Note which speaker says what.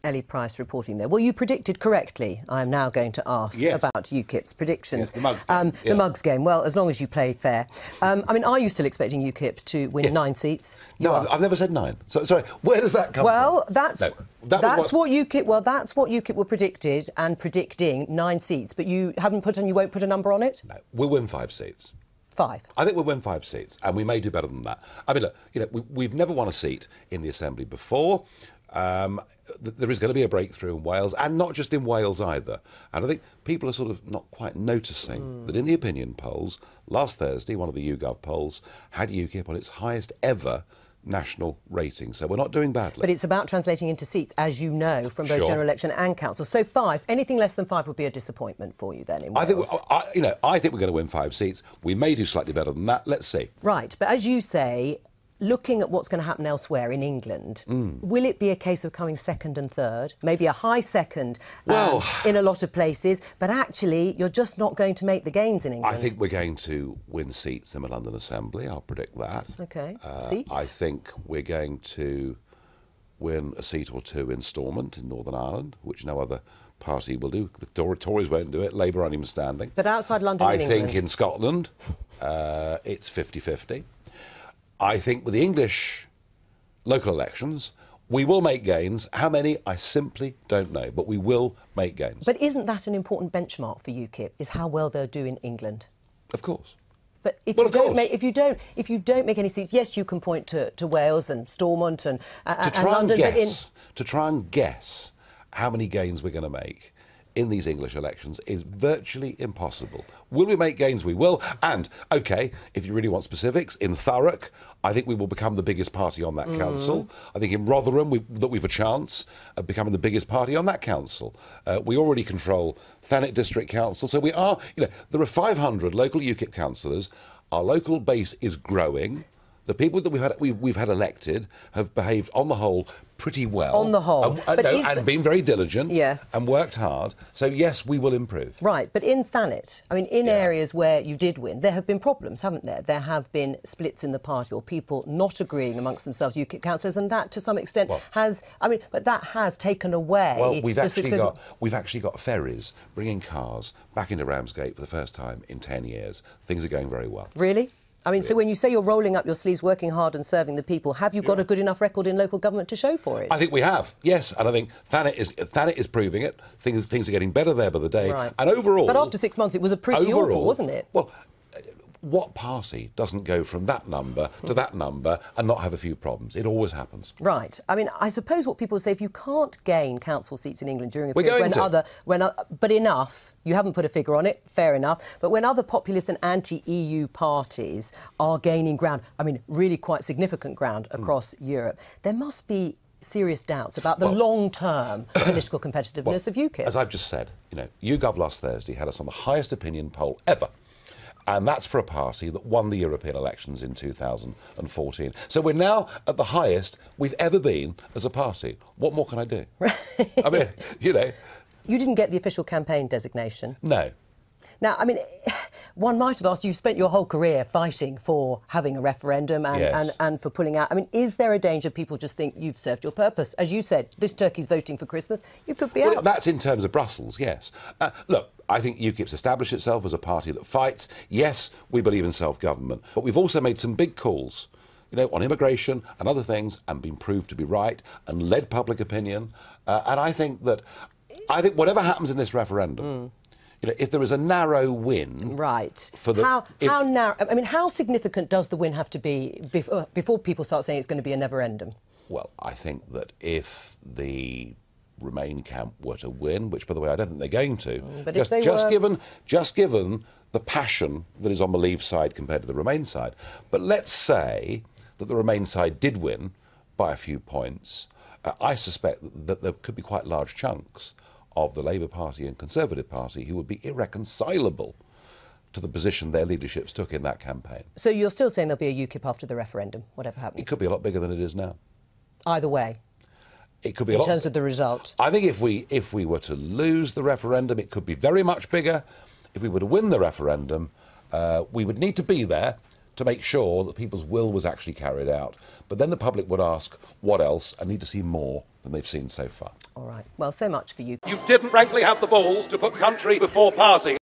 Speaker 1: Ellie Price reporting there. Well, you predicted correctly. I'm now going to ask about UKIP's predictions.
Speaker 2: Yes, the mugs game.
Speaker 1: The mugs game. Well, as long as you play fair. I mean, are you still expecting UKIP to win 9 seats?
Speaker 2: No, I've never said 9. So, sorry, where does that come from?
Speaker 1: Well, that's what UKIP. Well, that's what UKIP were predicted and predicting 9 seats. But you haven't put and you won't put a number on it.
Speaker 2: No, we'll win 5 seats.
Speaker 1: 5.
Speaker 2: I think we'll win 5 seats, and we may do better than that. I mean, look, we've never won a seat in the Assembly before. There is going to be a breakthrough in Wales, and not just in Wales either. And I think people are sort of not quite noticing that in the opinion polls, last Thursday, one of the YouGov polls had UKIP on its highest ever national rating. So we're not doing badly.
Speaker 1: But it's about translating into seats, as you know, from both general election and council. So 5, anything less than 5 would be a disappointment for you then in Wales.
Speaker 2: I think we're going to win 5 seats. We may do slightly better than that. Let's see.
Speaker 1: Right, but as you say, looking at what's going to happen elsewhere in England, will it be a case of coming second and third? Maybe a high second in a lot of places, but actually you're just not going to make the gains in England.
Speaker 2: I think we're going to win seats in the London Assembly. I'll predict that.
Speaker 1: OK. Seats?
Speaker 2: I think we're going to win a seat or 2 in Stormont in Northern Ireland, which no other party will do. The Tories won't do it. Labour aren't even standing.
Speaker 1: But outside London
Speaker 2: I think in Scotland it's 50-50. I think with the English local elections, we will make gains. How many, I simply don't know, but we will make gains.
Speaker 1: But isn't that an important benchmark for UKIP, is how well they'll do in England?
Speaker 2: Of course.
Speaker 1: But if you don't make any seats, yes, you can point to Wales and Stormont and London.
Speaker 2: To try and guess how many gains we're going to make in these English elections is virtually impossible. Will we make gains? We will. And, OK, if you really want specifics, in Thurrock, I think we will become the biggest party on that council. I think in Rotherham, we've a chance of becoming the biggest party on that council. We already control Thanet District Council. So we are, there are 500 local UKIP councillors. Our local base is growing. The people that we've had elected have behaved, on the whole, pretty well.
Speaker 1: On the whole.
Speaker 2: And been very diligent.
Speaker 1: Yes.
Speaker 2: And worked hard. So, yes, we will improve.
Speaker 1: Right, but in Thanet, I mean, in areas where you did win, there have been problems, haven't there? There have been splits in the party or people not agreeing amongst themselves, UKIP councillors, and that, to some extent, but that has taken away...
Speaker 2: Well, we've actually got ferries bringing cars back into Ramsgate for the first time in 10 years. Things are going very well.
Speaker 1: Really? I mean, so when you say you're rolling up your sleeves, working hard and serving the people, have you got a good enough record in local government to show for it?
Speaker 2: I think we have, yes. And I think Thanet is proving it. Things are getting better there by the day.
Speaker 1: Right.
Speaker 2: And overall...
Speaker 1: But after 6 months, it was a pretty awful, wasn't it?
Speaker 2: Well, what party doesn't go from that number to that number and not have a few problems? It always happens.
Speaker 1: Right. I mean, I suppose what people say, if you can't gain council seats in England during a period but enough, you haven't put a figure on it, fair enough, but when other populist and anti-EU parties are gaining ground, I mean, really quite significant ground across Europe, there must be serious doubts about the long-term political competitiveness of UKIP.
Speaker 2: As I've just said, YouGov last Thursday had us on the highest opinion poll ever. And that's for a party that won the European elections in 2014. So we're now at the highest we've ever been as a party. What more can I do? I mean,
Speaker 1: You didn't get the official campaign designation.
Speaker 2: No.
Speaker 1: Now, I mean, one might have asked, you spent your whole career fighting for having a referendum and for pulling out. I mean, is there a danger people just think you've served your purpose? As you said, this turkey's voting for Christmas, you could be out.
Speaker 2: That's in terms of Brussels, yes. Look, I think UKIP's established itself as a party that fights. Yes, we believe in self-government, but we've also made some big calls, on immigration and other things, and been proved to be right and led public opinion. And I think whatever happens in this referendum, if there is a narrow win... Right.
Speaker 1: How narrow... I mean, how significant does the win have to be before people start saying it's going to be a never-endum?
Speaker 2: Well, I think that if the Remain camp were to win, which, by the way, I don't think they're going to,
Speaker 1: but
Speaker 2: just given the passion that is on the Leave side compared to the Remain side. But let's say that the Remain side did win by a few points. I suspect that there could be quite large chunks of the Labour Party and Conservative Party who would be irreconcilable to the position their leaderships took in that campaign.
Speaker 1: So you're still saying there'll be a UKIP after the referendum, whatever happens?
Speaker 2: It could be a lot bigger than it is now.
Speaker 1: Either way?
Speaker 2: It could be
Speaker 1: in terms of the result?
Speaker 2: I think if we were to lose the referendum, it could be very much bigger. If we were to win the referendum, we would need to be there to make sure that people's will was actually carried out. But then the public would ask, what else, and need to see more than they've seen so far.
Speaker 1: All right. Well, so much for you.
Speaker 3: You didn't frankly have the balls to put country before party.